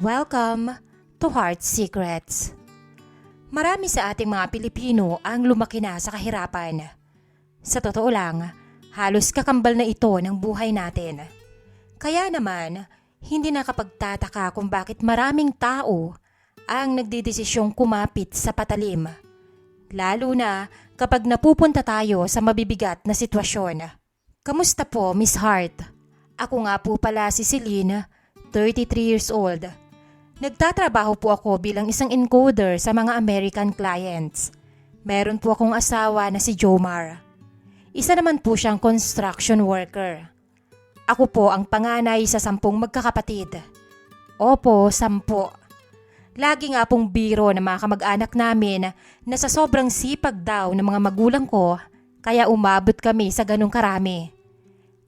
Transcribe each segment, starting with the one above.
Welcome to Heart Secrets. Marami sa ating mga Pilipino ang lumaki na sa kahirapan. Sa totoo lang, halos kakambal na ito ng buhay natin. Kaya naman, hindi nakapagtataka kung bakit maraming tao ang nagdedesisyong kumapit sa patalim. Lalo na kapag napupunta tayo sa mabibigat na sitwasyon. Kamusta po, Miss Heart? Ako nga po pala si Celine, 33 years old. Nagtatrabaho po ako bilang isang encoder sa mga American clients. Meron po akong asawa na si Jomar. Isa naman po siyang construction worker. Ako po ang panganay sa 10 magkakapatid. Opo, 10. Lagi nga pong biro ng mga kamag-anak namin na sa sobrang sipag daw ng mga magulang ko, kaya umabot kami sa ganong karami.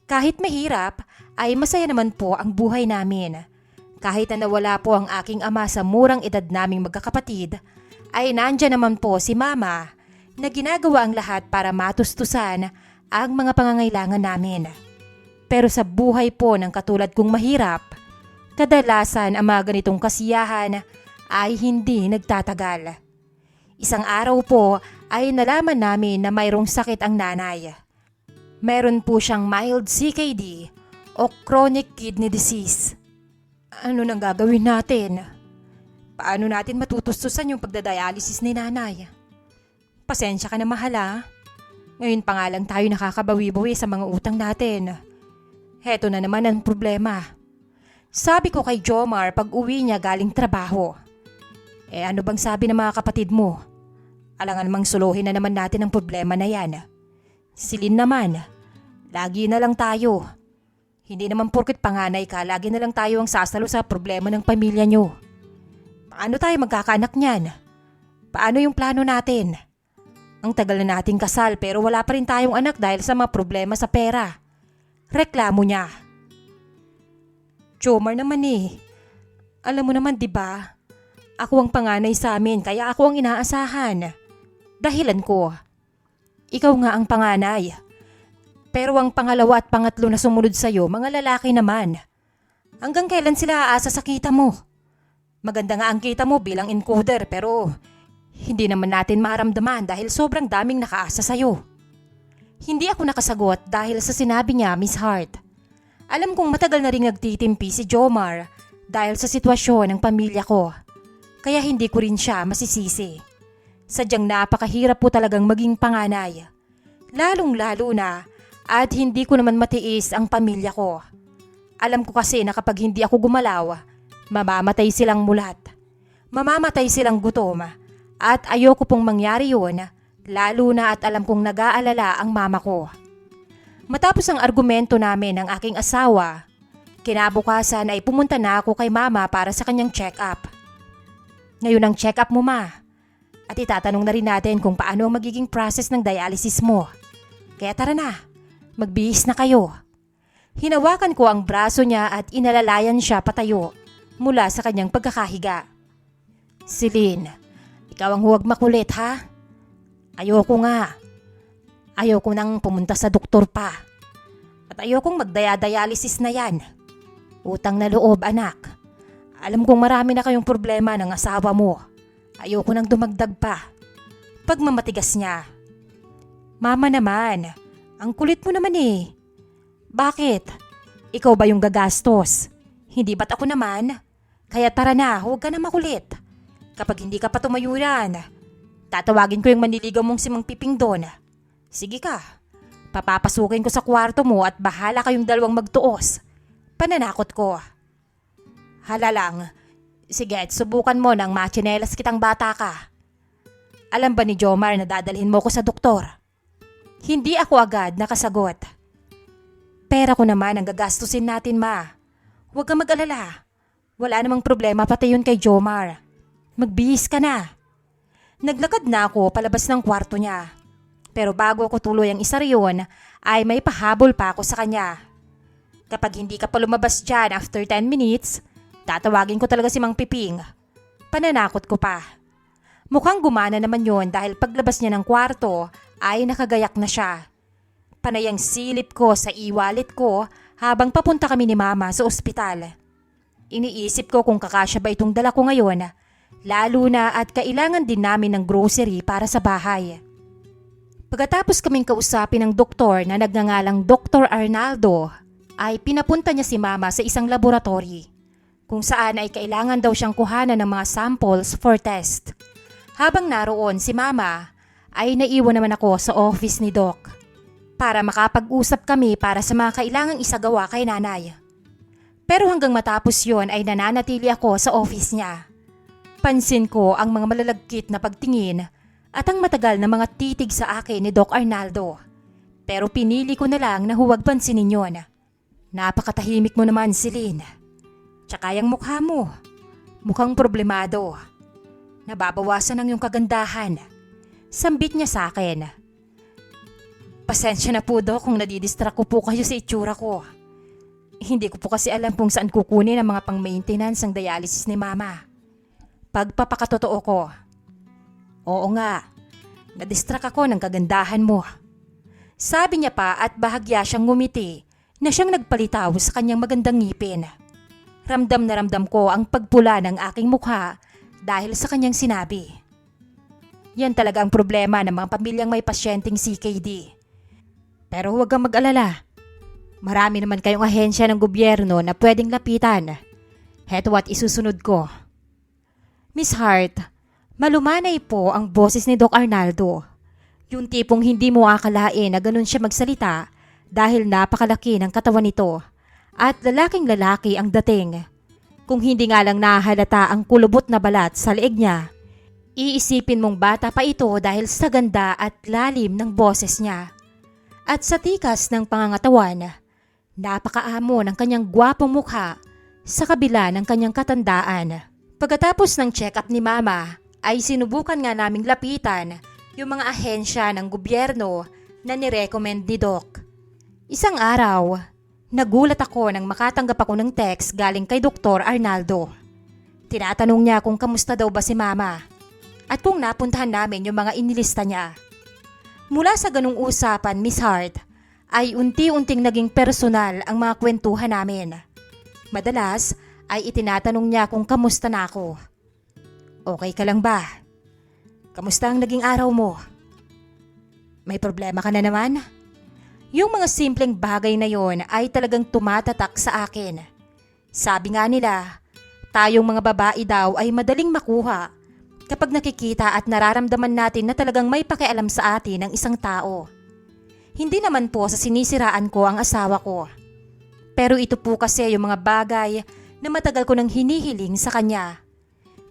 Kahit mahirap, ay masaya naman po ang buhay namin. Kahit na nawala po ang aking ama sa murang edad naming magkakapatid, ay nandyan naman po si mama na ginagawa ang lahat para matustusan ang mga pangangailangan namin. Pero sa buhay po ng katulad kong mahirap, kadalasan ang mga ganitong kasiyahan ay hindi nagtatagal. Isang araw po ay nalaman namin na mayroong sakit ang nanay. Meron po siyang mild CKD o chronic kidney disease. Ano nang gagawin natin? Paano natin matutustusan yung pagdadialysis ni nanay? Pasensya ka na mahala. Ngayon pa nga lang tayo nakakabawi-bawi sa mga utang natin. Heto na naman ang problema. Sabi ko kay Jomar pag uwi niya galing trabaho. Ano bang sabi ng mga kapatid mo? Alangan namang suluhin na naman natin ang problema na yan. Silin naman, lagi na lang tayo. Hindi naman porket panganay ka, lagi na lang tayo ang sasalo sa problema ng pamilya nyo. Paano tayo magkakaanak niyan? Paano yung plano natin? Ang tagal na nating kasal pero wala pa rin tayong anak dahil sa mga problema sa pera. Reklamo niya. Jomar naman Alam mo naman 'di ba? Ako ang panganay sa amin kaya ako ang inaasahan. Dahilan ko. Ikaw nga ang panganay. Pero ang pangalawa at pangatlo na sumunod sa'yo, mga lalaki naman. Hanggang kailan sila aasa sa kita mo? Maganda nga ang kita mo bilang encoder pero hindi naman natin maramdaman dahil sobrang daming nakaasa sa'yo. Hindi ako nakasagot dahil sa sinabi niya, Miss Hart. Alam kong matagal na rin nagtitimpi si Jomar dahil sa sitwasyon ng pamilya ko. Kaya hindi ko rin siya masisisi. Sadyang napakahirap po talagang maging panganay. Lalong-lalo na at hindi ko naman matiis ang pamilya ko. Alam ko kasi na kapag hindi ako gumalaw, mamamatay silang mulat. Mamamatay silang gutom. At ayoko pong mangyari yun, lalo na at alam kong nag-aalala ang mama ko. Matapos ang argumento namin ng aking asawa, kinabukasan ay pumunta na ako kay mama para sa kanyang check-up. Ngayon ang check-up mo, ma. At itatanong na rin natin kung paano ang magiging process ng dialysis mo. Kaya tara na. Magbihis na kayo. Hinawakan ko ang braso niya at inalalayan siya patayo mula sa kanyang pagkakahiga. Celine, ikaw ang huwag makulit ha? Ayoko nga. Ayoko nang pumunta sa doktor pa. At ayokong magdaya-dialysis na yan. Utang na loob anak. Alam kong marami na kayong problema ng asawa mo. Ayoko nang dumagdag pa. Pagmamatigas niya. Mama naman. Ang kulit mo naman Bakit? Ikaw ba yung gagastos? Hindi ba't ako naman? Kaya tara na, huwag ka na makulit. Kapag hindi ka pa tumayuran, tatawagin ko yung manliligaw mong si Mang Piping doon. Sige ka, papapasukin ko sa kwarto mo at bahala kayong dalawang magtuos. Pananakot ko. Hala lang, sige at subukan mo nang machinelas kitang bata ka. Alam ba ni Jomar na dadalhin mo ko sa doktor? Hindi ako agad nakasagot. Pera ko naman ang gagastusin natin, ma. Huwag kang mag-alala. Wala namang problema pati yun kay Jomar. Magbihis ka na. Naglakad na ako palabas ng kwarto niya. Pero bago ako tuloy ang isa riyon, ay may pahabol pa ako sa kanya. Kapag hindi ka pa lumabas dyan after 10 minutes, tatawagin ko talaga si Mang Piping. Pananakot ko pa. Mukhang gumana naman yon dahil paglabas niya ng kwarto ay nakagayak na siya. Panay ang silip ko sa e-wallet ko habang papunta kami ni mama sa ospital. Iniisip ko kung kakasya ba itong dala ko ngayon, lalo na at kailangan din namin ng grocery para sa bahay. Pagkatapos kaming kausapin ng doktor na nagngangalang Dr. Arnaldo, ay pinapunta niya si Mama sa isang laboratory kung saan ay kailangan daw siyang kuhanan ng mga samples for test. Habang naroon si Mama, ay naiwan naman ako sa office ni Doc para makapag-usap kami para sa mga kailangang isagawa kay Nanay. Pero hanggang matapos yon ay nananatili ako sa office niya. Pansin ko ang mga malalagkit na pagtingin at ang matagal na mga titig sa akin ni Doc Arnaldo. Pero pinili ko na lang na huwag pansinin yon. Napakatahimik mo naman, Celine. Tsaka yung mukha mo, mukhang problemado. Nababawasan ang iyong kagandahan. Sambit niya sa akin. Pasensya na po, Doc, kung nadidistract ko po kayo sa itsura ko. Hindi ko po kasi alam kung saan kukunin ang mga pang-maintenance ng dialysis ni Mama. Pagpapakatotoo ko. Oo nga, nadistract ako ng kagandahan mo. Sabi niya pa at bahagya siyang ngumiti na siyang nagpalitaw sa kanyang magandang ngipin. Ramdam na ramdam ko ang pagpula ng aking mukha dahil sa kanyang sinabi. Yan talaga ang problema ng mga pamilyang may pasyenteng CKD. Pero huwag kang mag-alala. Marami naman kayong ahensya ng gobyerno na pwedeng lapitan. Heto at isusunod ko. Miss Hart, malumanay po ang boses ni Doc Arnaldo. Yung tipong hindi mo akalain na ganun siya magsalita dahil napakalaki ng katawan nito at lalaking lalaki ang dating. Kung hindi nga lang nahalata ang kulubot na balat sa leeg niya, iisipin mong bata pa ito dahil sa ganda at lalim ng boses niya. At sa tikas ng pangangatawan, napakaamo ng kanyang gwapong mukha sa kabila ng kanyang katandaan. Pagkatapos ng check-up ni Mama, ay sinubukan nga naming lapitan yung mga ahensya ng gobyerno na nirecommend ni Doc. Isang araw, nagulat ako nang makatanggap ako ng text galing kay Dr. Arnaldo. Tinatanong niya kung kamusta daw ba si Mama at kung napuntahan namin yung mga inilista niya. Mula sa ganung usapan, Miss Hart, ay unti-unting naging personal ang mga kwentuhan namin. Madalas ay itinatanong niya kung kamusta na ako. Okay ka lang ba? Kamusta ang naging araw mo? May problema ka na naman? Yung mga simpleng bagay na yon ay talagang tumatatak sa akin. Sabi nga nila, tayong mga babae daw ay madaling makuha kapag nakikita at nararamdaman natin na talagang may pakialam sa atin ng isang tao. Hindi naman po sa sinisiraan ko ang asawa ko. Pero ito po kasi yung mga bagay na matagal ko nang hinihiling sa kanya.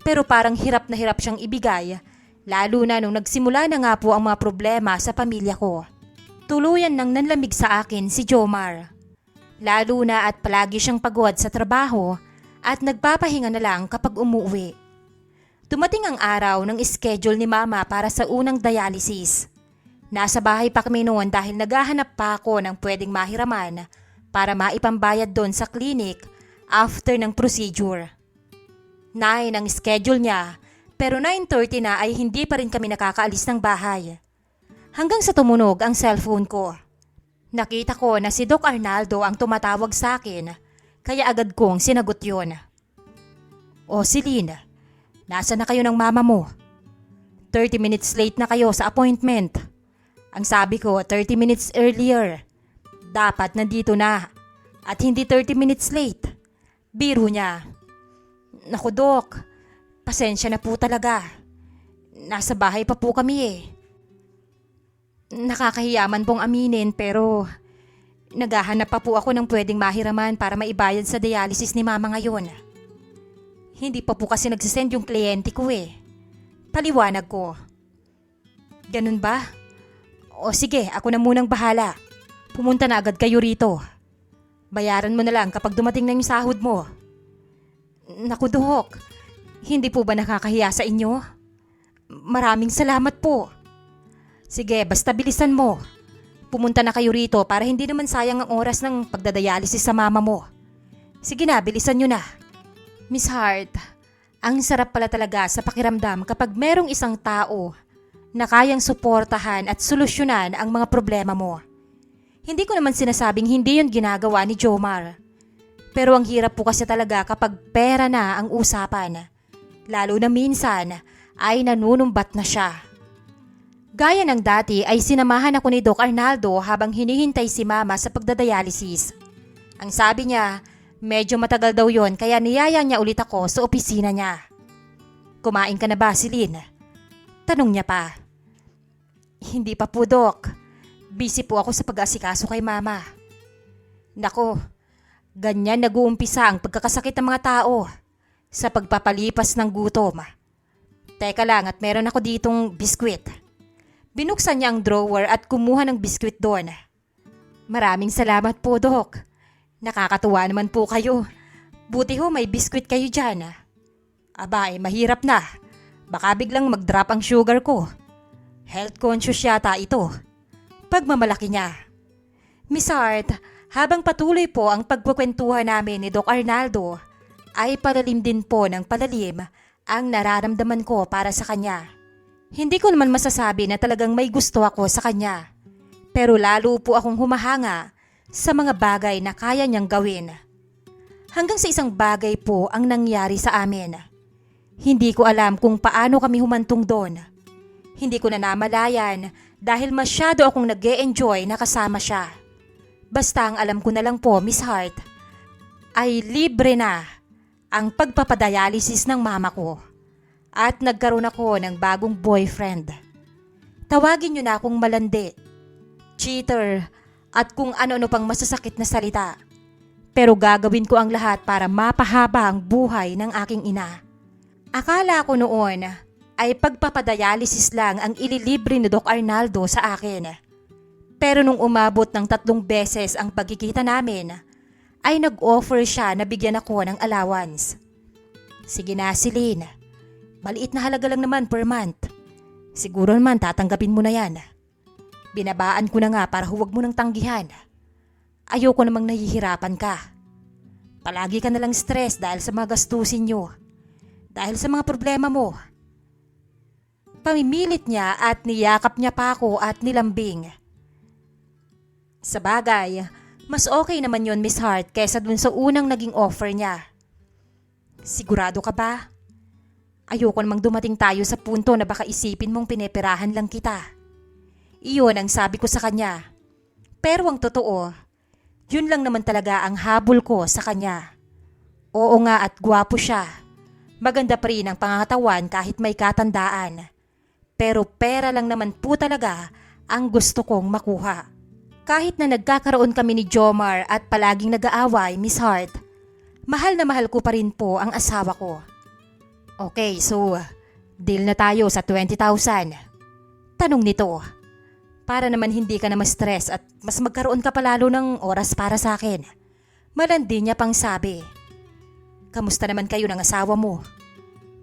Pero parang hirap na hirap siyang ibigay, lalo na nung nagsimula na nga po ang mga problema sa pamilya ko. Tuluyan nang nanlamig sa akin si Jomar. Lalo na at palagi siyang pagod sa trabaho at nagpapahinga na lang kapag umuwi. Dumating ang araw ng schedule ni Mama para sa unang dialysis. Nasa bahay pa kami noon dahil naghahanap pa ako ng pwedeng mahiraman para maipambayad doon sa clinic after ng procedure. 9 ang schedule niya pero 9:30 na ay hindi pa rin kami nakakaalis ng bahay. Hanggang sa tumunog ang cellphone ko. Nakita ko na si Doc Arnaldo ang tumatawag sa akin kaya agad kong sinagot yon. O Celine, nasa na kayo ng mama mo? 30 minutes late na kayo sa appointment. Ang sabi ko 30 minutes earlier. Dapat nandito na at hindi 30 minutes late. Biro niya. Naku Doc, pasensya na po talaga. Nasa bahay pa po kami eh. Nakakahiyaman pong aminin pero naghahanap pa po ako ng pwedeng mahiraman para maibayad sa dialysis ni Mama ngayon. Hindi pa po kasi nagsisend yung kliyente ko eh. Paliwanag ko. Ganun ba? O sige, ako na munang bahala. Pumunta na agad kayo rito. Bayaran mo na lang kapag dumating na yung sahod mo. Naku Doc, hindi po ba nakakahiya sa inyo? Maraming salamat po. Sige, basta bilisan mo. Pumunta na kayo rito para hindi naman sayang ang oras ng pagdadialysis sa mama mo. Sige na, bilisan nyo na. Miss Hart, ang sarap pala talaga sa pakiramdam kapag merong isang tao na kayang suportahan at solusyonan ang mga problema mo. Hindi ko naman sinasabing hindi yun ginagawa ni Jomar. Pero ang hirap po kasi talaga kapag pera na ang usapan. Lalo na minsan ay nanunumbat na siya. Gaya ng dati ay sinamahan ako ni Doc Arnaldo habang hinihintay si Mama sa pagdadialysis. Ang sabi niya, medyo matagal daw yon kaya niyaya niya ulit ako sa opisina niya. Kumain ka na ba, Celine? Tanong niya pa. Hindi pa po, Doc. Busy po ako sa pag-asikaso kay Mama. Nako, ganyan nag-uumpisa ang pagkakasakit ng mga tao sa pagpapalipas ng gutom. Teka lang at meron ako ditong biskwit. Binuksan niya ang drawer at kumuha ng biskwit doon. Maraming salamat po, Doc. Nakakatuwa naman po kayo. Buti ho may biskwit kayo dyan. Aba, mahirap na. Baka biglang mag-drop ang sugar ko. Health conscious yata ito. Pagmamalaki niya. Miss Hart, habang patuloy po ang pagkukwentuhan namin ni Doc Arnaldo, ay palalim din po ng palalim ang nararamdaman ko para sa kanya. Hindi ko naman masasabi na talagang may gusto ako sa kanya. Pero lalo po akong humahanga sa mga bagay na kaya niyang gawin. Hanggang sa isang bagay po ang nangyari sa amin. Hindi ko alam kung paano kami humantong doon. Hindi ko na namalayan dahil masyado akong nag-e-enjoy na kasama siya. Basta ang alam ko na lang po, Miss Hart, ay libre na ang pagpapadialysis ng mama ko. At nagkaroon ako ng bagong boyfriend. Tawagin niyo na akong malandi, cheater, at kung ano-ano pang masasakit na salita. Pero gagawin ko ang lahat para mapahaba ang buhay ng aking ina. Akala ko noon ay pagpapadialysis lang ang ililibre ni Doc Arnaldo sa akin. Pero nung umabot ng 3 beses ang pagkikita namin, ay nag-offer siya na bigyan ako ng allowance. Sige na, Celine. Maliit na halaga lang naman per month. Siguro naman tatanggapin mo na yan. Binabaan ko na nga para huwag mo nang tanggihan. Ayoko namang nahihirapan ka. Palagi ka nalang stress dahil sa mga gastusin nyo. Dahil sa mga problema mo. Pamimilit niya at niyakap niya pa ako at nilambing. Sa bagay, mas okay naman yon, Miss Hart, kaysa dun sa unang naging offer niya. Sigurado ka ba? Ayoko namang dumating tayo sa punto na baka isipin mong pineperahan lang kita. Iyon ang sabi ko sa kanya. Pero ang totoo, yun lang naman talaga ang habol ko sa kanya. Oo nga at gwapo siya. Maganda pa rin ang pangangatawan kahit may katandaan. Pero pera lang naman po talaga ang gusto kong makuha. Kahit na nagkakaroon kami ni Jomar at palaging nag-aaway, Miss Hart, mahal na mahal ko pa rin po ang asawa ko. Okay, so deal na tayo sa 20,000. Tanong nito, para naman hindi ka na ma-stress at mas magkaroon ka palalo ng oras para sa akin. Malandi niya pang sabi. Kamusta naman kayo ng asawa mo?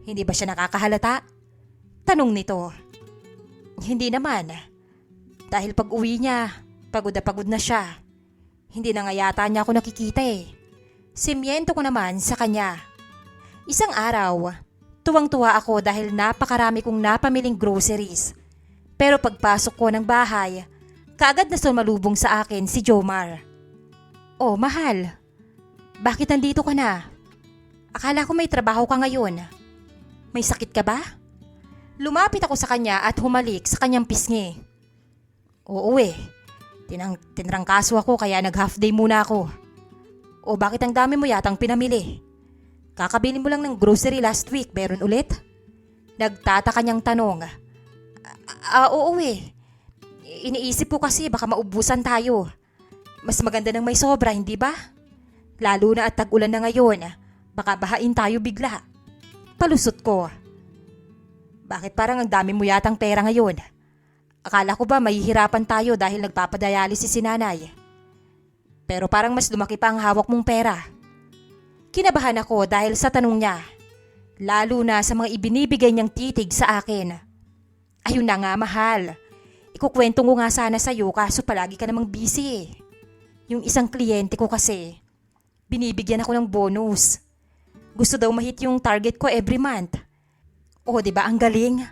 Hindi ba siya nakakahalata? Tanong nito. Hindi naman. Dahil pag uwi niya, pagod na siya. Hindi na nga yata niya ako nakikita eh. Simyento ko naman sa kanya. Isang araw, tuwang-tuwa ako dahil napakarami kong napamiling groceries. Pero pagpasok ko ng bahay, kaagad na sumalubong sa akin si Jomar. Oh, mahal. Bakit nandito ka na? Akala ko may trabaho ka ngayon. May sakit ka ba? Lumapit ako sa kanya at humalik sa kanyang pisngi. Oo eh. Tinrangkaso ako kaya nag-half day muna ako. O bakit ang dami mo yatang pinamili? Kakabili mo lang ng grocery last week, meron ulit? Nagtataka niyang tanong. Oo eh. Iniisip ko kasi baka maubusan tayo. Mas maganda nang may sobra, hindi ba? Lalo na at tag-ulan na ngayon, baka bahain tayo bigla. Palusot ko. Bakit parang ang dami mo yatang pera ngayon? Akala ko ba mahihirapan tayo dahil nagpapadialysis si nanay? Pero parang mas lumaki pa ang hawak mong pera. Kinabahan ako dahil sa tanong niya. Lalo na sa mga ibinibigay niyang titig sa akin. Ayun na nga, mahal. Ikukwento ko nga sana sa'yo kaso palagi ka namang busy eh. Yung isang kliyente ko kasi, binibigyan ako ng bonus. Gusto daw mahit yung target ko every month. O diba ang galing?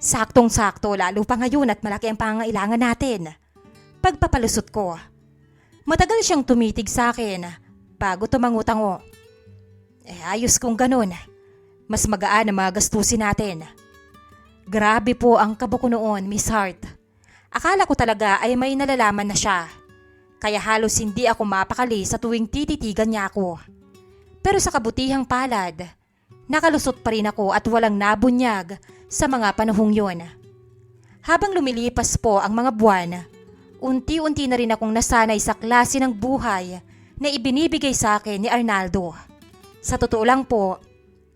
Saktong-sakto lalo pa ngayon at malaki ang pangangailangan natin. Pagpapalusot ko. Matagal siyang tumitig sa akin bago tumango-tango. Ayos kung ganun. Mas magaan ang mga gastusin natin. Grabe po ang kabo ko noon, Miss Hart. Akala ko talaga ay may nalalaman na siya. Kaya halos hindi ako mapakali sa tuwing tititigan niya ako. Pero sa kabutihang palad, nakalusot pa rin ako at walang nabunyag sa mga panahong yon. Habang lumilipas po ang mga buwan, unti-unti na rin akong nasanay sa klase ng buhay na ibinibigay sa akin ni Arnaldo. Sa totoo lang po,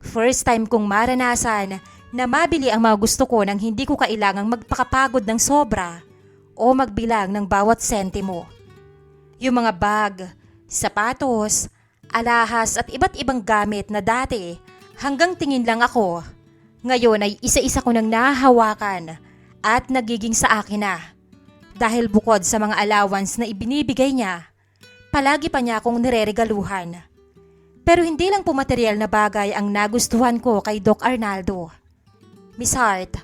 first time kong maranasan na mabili ang mga gusto ko nang hindi ko kailangang magpakapagod ng sobra o magbilang ng bawat sentimo. Yung mga bag, sapatos, alahas at iba't ibang gamit na dati hanggang tingin lang ako, ngayon ay isa-isa ko nang nahahawakan at nagiging sa akin na. Dahil bukod sa mga allowance na ibinibigay niya, palagi pa niya akong nireregaluhan. Pero hindi lang po material na bagay ang nagustuhan ko kay Doc Arnaldo. Miss Hart,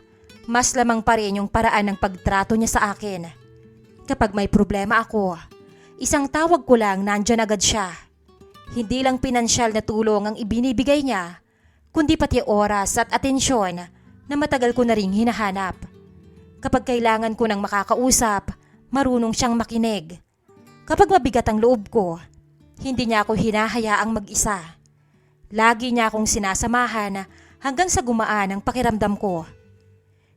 mas lamang pa rin yung paraan ng pagtrato niya sa akin. Kapag may problema ako, isang tawag ko lang nandyan agad siya. Hindi lang pinansyal na tulong ang ibinibigay niya, kundi pati oras at atensyon na matagal ko na ring hinahanap. Kapag kailangan ko ng makakausap, marunong siyang makinig. Kapag mabigat ang loob ko, hindi niya ako hinahayaang mag-isa. Lagi niya akong sinasamahan hanggang sa gumaan ang pakiramdam ko.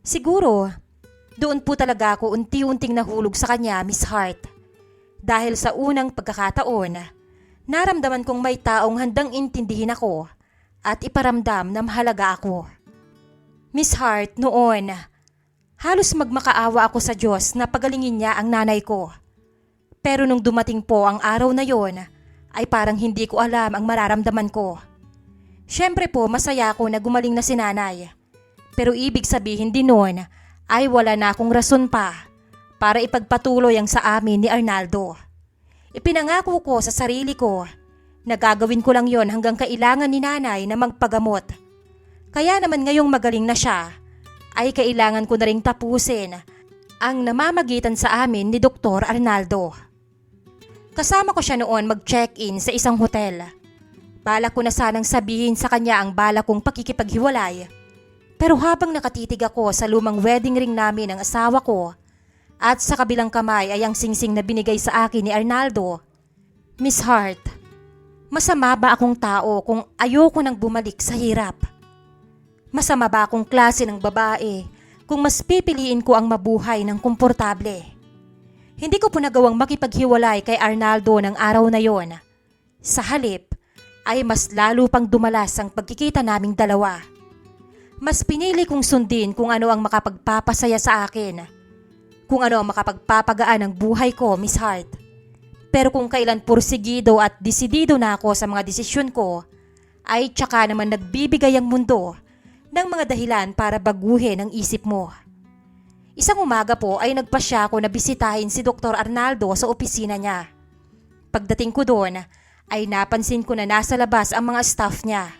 Siguro, doon po talaga ako unti-unting nahulog sa kanya, Miss Hart. Dahil sa unang pagkakataon, naramdaman kong may taong handang intindihin ako at iparamdam na mahalaga ako. Miss Hart, noon, halos magmakaawa ako sa Diyos na pagalingin niya ang nanay ko. Pero nung dumating po ang araw na yon, ay parang hindi ko alam ang mararamdaman ko. Siyempre po masaya ako na gumaling na si nanay. Pero ibig sabihin din noon ay wala na akong rason pa para ipagpatuloy ang sa amin ni Arnaldo. Ipinangako ko sa sarili ko na gagawin ko lang yon hanggang kailangan ni nanay na magpagamot. Kaya naman ngayong magaling na siya, ay kailangan ko na ring tapusin ang namamagitan sa amin ni Dr. Arnaldo. Kasama ko siya noon mag-check-in sa isang hotel. Balak ko na sanang sabihin sa kanya ang balak kong pakikipaghiwalay. Pero habang nakatitig ako sa lumang wedding ring namin ng asawa ko at sa kabilang kamay ay ang singsing na binigay sa akin ni Arnaldo, Miss Hart, masama ba akong tao kung ayoko nang bumalik sa hirap? Masama ba akong klase ng babae kung mas pipiliin ko ang mabuhay ng komportable? Hindi ko po nagawang makipaghiwalay kay Arnaldo ng araw na yon. Sa halip, ay mas lalo pang dumalas ang pagkikita naming dalawa. Mas pinili kong sundin kung ano ang makapagpapasaya sa akin. Kung ano ang makapagpapagaan ng buhay ko, Miss Hart. Pero kung kailan porsigido at desidido na ako sa mga desisyon ko, ay tsaka naman nagbibigay ang mundo ng mga dahilan para baguhin ang isip mo. Isang umaga po ay nagpasya ako na bisitahin si Dr. Arnaldo sa opisina niya. Pagdating ko doon, ay napansin ko na nasa labas ang mga staff niya.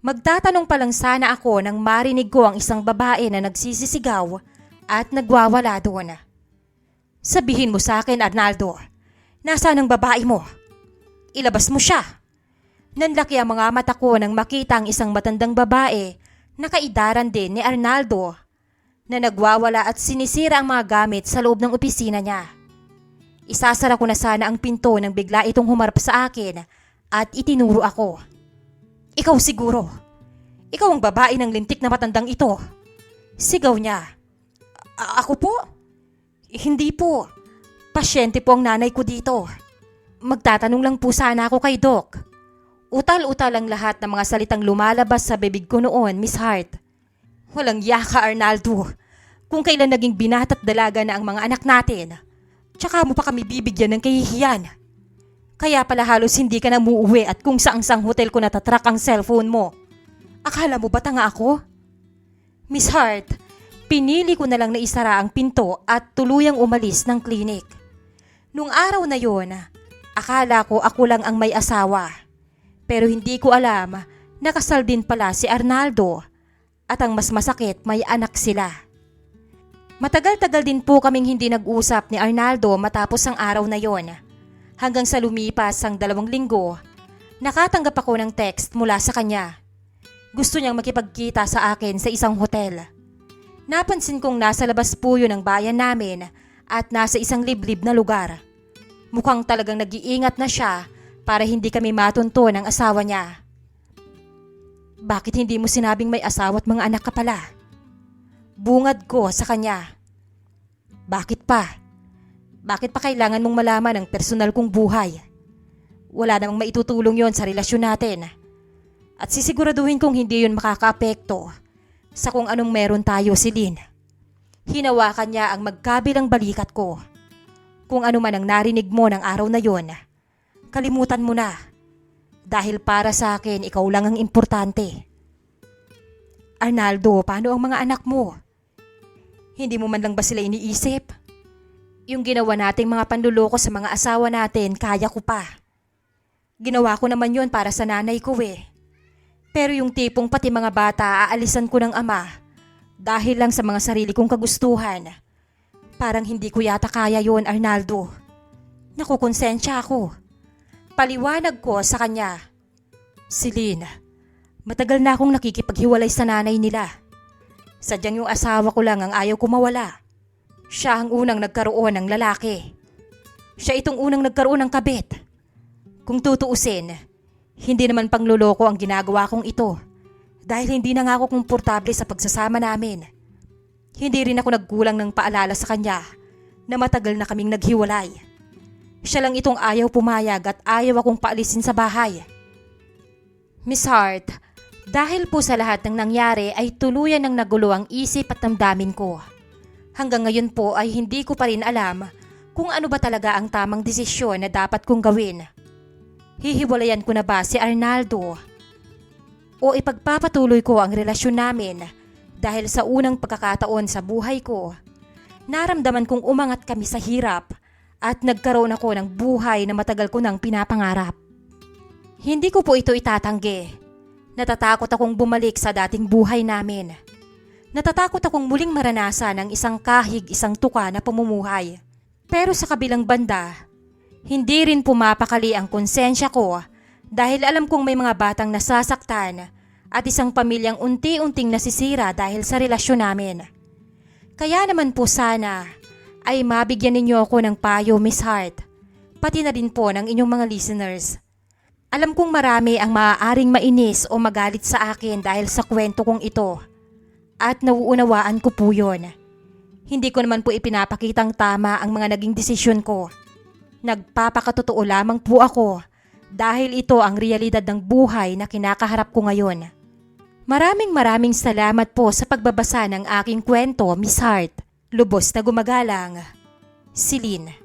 Magtatanong pa lang sana ako nang marinig ko ang isang babae na nagsisisigaw at nagwawala doon. Sabihin mo sa akin, Arnaldo, nasaan ang babae mo? Ilabas mo siya. Nanlaki ang mga mata ko nang makita ang isang matandang babae na kaidaran din ni Arnaldo na nagwawala at sinisira ang mga gamit sa loob ng opisina niya. Isasara ko na sana ang pinto nang bigla itong humarap sa akin at itinuro ako. Ikaw siguro. Ikaw ang babae ng lintik na matandang ito. Sigaw niya. Ako po? Hindi po. Pasyente po ang nanay ko dito. Magtatanong lang po sana ako kay Doc. Utal-utal ang lahat ng mga salitang lumalabas sa bibig ko noon, Miss Hart. Walang yaka, Arnaldo. Kung kailan naging binata't dalaga na ang mga anak natin, tsaka mo pa kami bibigyan ng kahihiyan. Kaya pala halos hindi ka na muuwi at kung saang-sang hotel ko natatrack ang cellphone mo. Akala mo ba tanga ako? Miss Hart, pinili ko na lang na isara ang pinto at tuluyang umalis ng klinik. Nung araw na yon, akala ko ako lang ang may asawa. Pero hindi ko alam na kasal din pala si Arnaldo at ang mas masakit may anak sila. Matagal-tagal din po kaming hindi nag-usap ni Arnaldo matapos ang araw na yon. Hanggang sa lumipas ang 2 linggo, nakatanggap ako ng text mula sa kanya. Gusto niyang makipagkita sa akin sa isang hotel. Napansin kong nasa labas po yun ng bayan namin at nasa isang liblib na lugar. Mukhang talagang nag-iingat na siya para hindi kami matunto ng asawa niya. Bakit hindi mo sinabing may asawa at mga anak ka pala? Bungad ko sa kanya. Bakit pa? Bakit pa kailangan mong malaman ang personal kong buhay? Wala namang maitutulong yon sa relasyon natin. At sisiguraduhin kong hindi yon makakaapekto sa kung anong meron tayo, Celine. Hinawakan niya ang magkabilang balikat ko. Kung ano man ang narinig mo ng araw na yon, kalimutan mo na. Dahil para sa akin, ikaw lang ang importante. Arnaldo, paano ang mga anak mo? Hindi mo man lang ba sila iniisip? Yung ginawa nating mga panluloko sa mga asawa natin, kaya ko pa. Ginawa ko naman yon para sa nanay ko eh. Pero yung tipong pati mga bata aalisan ko ng ama dahil lang sa mga sarili kong kagustuhan. Parang hindi ko yata kaya yon, Arnaldo. Nakukonsensya ako. Paliwanag ko sa kanya. Celine, matagal na akong nakikipaghiwalay sa nanay nila. Sadyang yung asawa ko lang ang ayaw ko mawala. Siya ang unang nagkaroon ng lalaki. Siya itong unang nagkaroon ng kabit. Kung tutuusin, hindi naman pangluloko ang ginagawa kong ito dahil hindi na nga ako komportable sa pagsasama namin. Hindi rin ako nagkulang ng paalala sa kanya na matagal na kaming naghiwalay. Siya lang itong ayaw pumayag at ayaw akong paalisin sa bahay. Miss Hart, dahil po sa lahat ng nangyari ay tuluyan ng nagulo ang isip at damdamin ko. Hanggang ngayon po ay hindi ko pa rin alam kung ano ba talaga ang tamang desisyon na dapat kong gawin. Hihiwalayan ko na ba si Arnaldo? O ipagpapatuloy ko ang relasyon namin dahil sa unang pagkakataon sa buhay ko, naramdaman kong umangat kami sa hirap at nagkaroon ako ng buhay na matagal ko nang pinapangarap. Hindi ko po ito itatanggi. Natatakot akong bumalik sa dating buhay namin. Natatakot akong muling maranasan ang isang kahig, isang tuka na pamumuhay. Pero sa kabilang banda, hindi rin pumapakali ang konsensya ko dahil alam kong may mga batang nasasaktan at isang pamilyang unti-unting nasisira dahil sa relasyon namin. Kaya naman po sana ay mabigyan ninyo ako ng payo, Miss Hart, pati na din po ng inyong mga listeners. Alam kong marami ang maaaring mainis o magalit sa akin dahil sa kwento kong ito. At nauunawaan ko po yun. Hindi ko naman po ipinapakitang tama ang mga naging desisyon ko. Nagpapakatotoo lamang po ako dahil ito ang realidad ng buhay na kinakaharap ko ngayon. Maraming salamat po sa pagbabasa ng aking kwento, Miss Hart. Lubos na gumagalang, Celine.